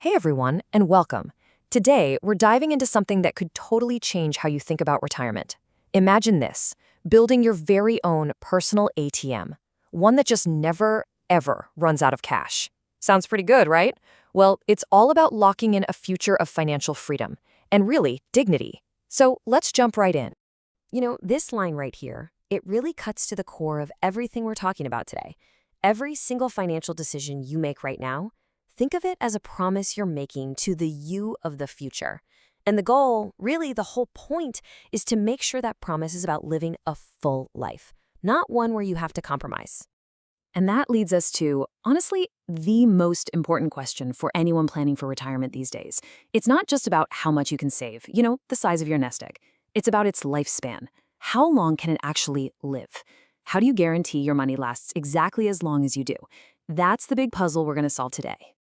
Hey everyone, and welcome. Today, we're diving into something that could totally change how you think about retirement. Imagine this, building your very own personal ATM, one that just never, ever runs out of cash. Sounds pretty good, right? Well, it's all about locking in a future of financial freedom, and really, dignity. So let's jump right in. This line right here, it really cuts to the core of everything we're talking about today. Every single financial decision you make right now, think of it as a promise you're making to the you of the future. And the goal, really the whole point, is to make sure that promise is about living a full life, not one where you have to compromise. And that leads us to, honestly, the most important question for anyone planning for retirement these days. It's not just about how much you can save, the size of your nest egg. It's about its lifespan. How long can it actually live? How do you guarantee your money lasts exactly as long as you do? That's the big puzzle we're going to solve today.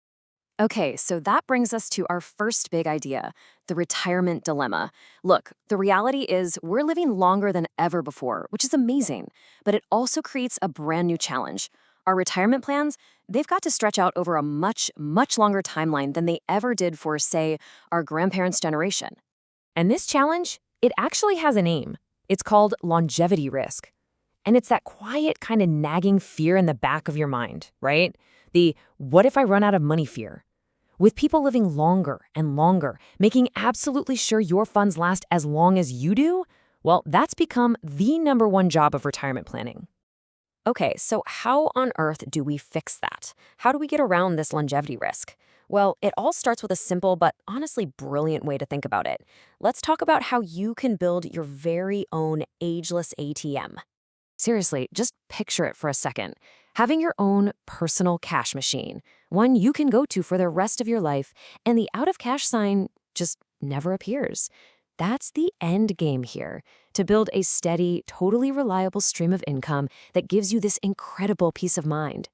Okay, so that brings us to our first big idea, the retirement dilemma. Look, the reality is we're living longer than ever before, which is amazing, but it also creates a brand new challenge. Our retirement plans, they've got to stretch out over a much, much longer timeline than they ever did for, say, our grandparents' generation. And this challenge, it actually has a name. It's called longevity risk. And it's that quiet kind of nagging fear in the back of your mind, right? The what if I run out of money fear. With people living longer and longer, making absolutely sure your funds last as long as you do, well, that's become the number one job of retirement planning. Okay, so how on earth do we fix that? How do we get around this longevity risk? Well, it all starts with a simple but honestly brilliant way to think about it. Let's talk about how you can build your very own ageless ATM. Seriously, just picture it for a second. Having your own personal cash machine, one you can go to for the rest of your life, and the out of cash sign just never appears. That's the end game here, to build a steady, totally reliable stream of income that gives you this incredible peace of mind.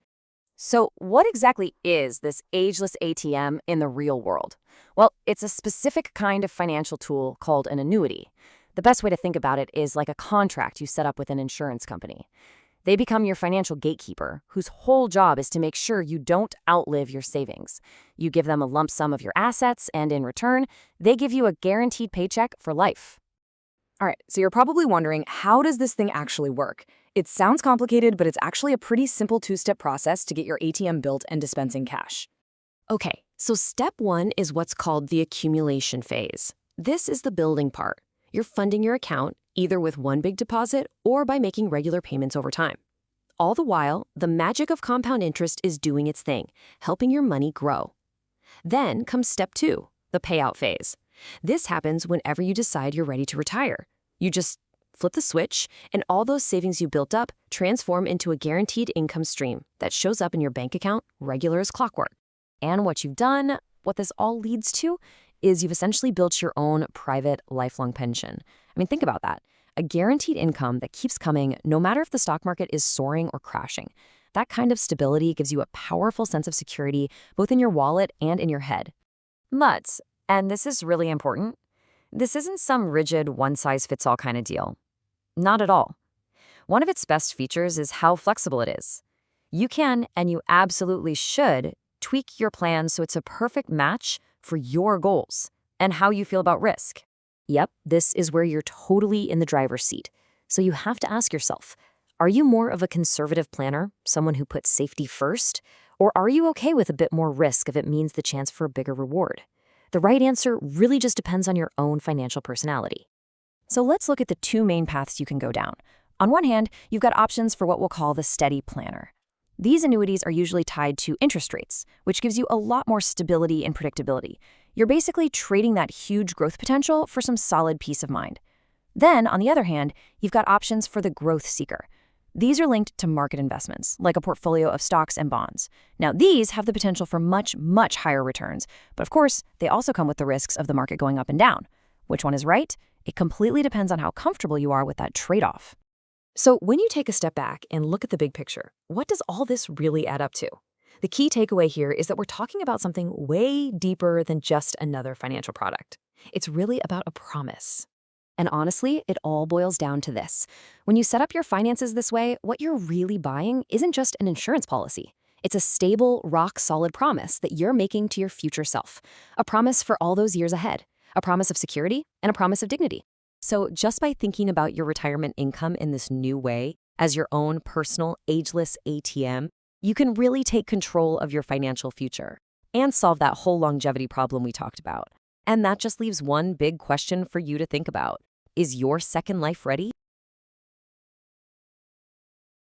So what exactly is this ageless ATM in the real world? Well, it's a specific kind of financial tool called an annuity. The best way to think about it is like a contract you set up with an insurance company. They become your financial gatekeeper, whose whole job is to make sure you don't outlive your savings. You give them a lump sum of your assets, and in return, they give you a guaranteed paycheck for life. All right, so you're probably wondering, how does this thing actually work? It sounds complicated, but it's actually a pretty simple two-step process to get your ATM built and dispensing cash. Okay, so step one is what's called the accumulation phase. This is the building part. You're funding your account either with one big deposit or by making regular payments over time. All the while, the magic of compound interest is doing its thing, helping your money grow. Then comes step two, the payout phase. This happens whenever you decide you're ready to retire. You just flip the switch, and all those savings you built up transform into a guaranteed income stream that shows up in your bank account regular as clockwork. And what you've done, what this all leads to, is you've essentially built your own private lifelong pension. I mean, think about that. A guaranteed income that keeps coming no matter if the stock market is soaring or crashing. That kind of stability gives you a powerful sense of security, both in your wallet and in your head. But, and this is really important, this isn't some rigid one-size-fits-all kind of deal. Not at all. One of its best features is how flexible it is. You can, and you absolutely should, tweak your plan so it's a perfect match for your goals and how you feel about risk. Yep, this is where you're totally in the driver's seat. So you have to ask yourself, are you more of a conservative planner, someone who puts safety first? Or are you okay with a bit more risk if it means the chance for a bigger reward? The right answer really just depends on your own financial personality. So let's look at the two main paths you can go down. On one hand, you've got options for what we'll call the steady planner. These annuities are usually tied to interest rates, which gives you a lot more stability and predictability. You're basically trading that huge growth potential for some solid peace of mind. Then, on the other hand, you've got options for the growth seeker. These are linked to market investments, like a portfolio of stocks and bonds. Now, these have the potential for much, much higher returns, but of course, they also come with the risks of the market going up and down. Which one is right? It completely depends on how comfortable you are with that trade-off. So when you take a step back and look at the big picture, what does all this really add up to? The key takeaway here is that we're talking about something way deeper than just another financial product. It's really about a promise. And honestly, it all boils down to this. When you set up your finances this way, what you're really buying isn't just an insurance policy. It's a stable, rock-solid promise that you're making to your future self. A promise for all those years ahead. A promise of security and a promise of dignity. So just by thinking about your retirement income in this new way, as your own personal, ageless ATM, you can really take control of your financial future and solve that whole longevity problem we talked about. And that just leaves one big question for you to think about. Is your second life ready?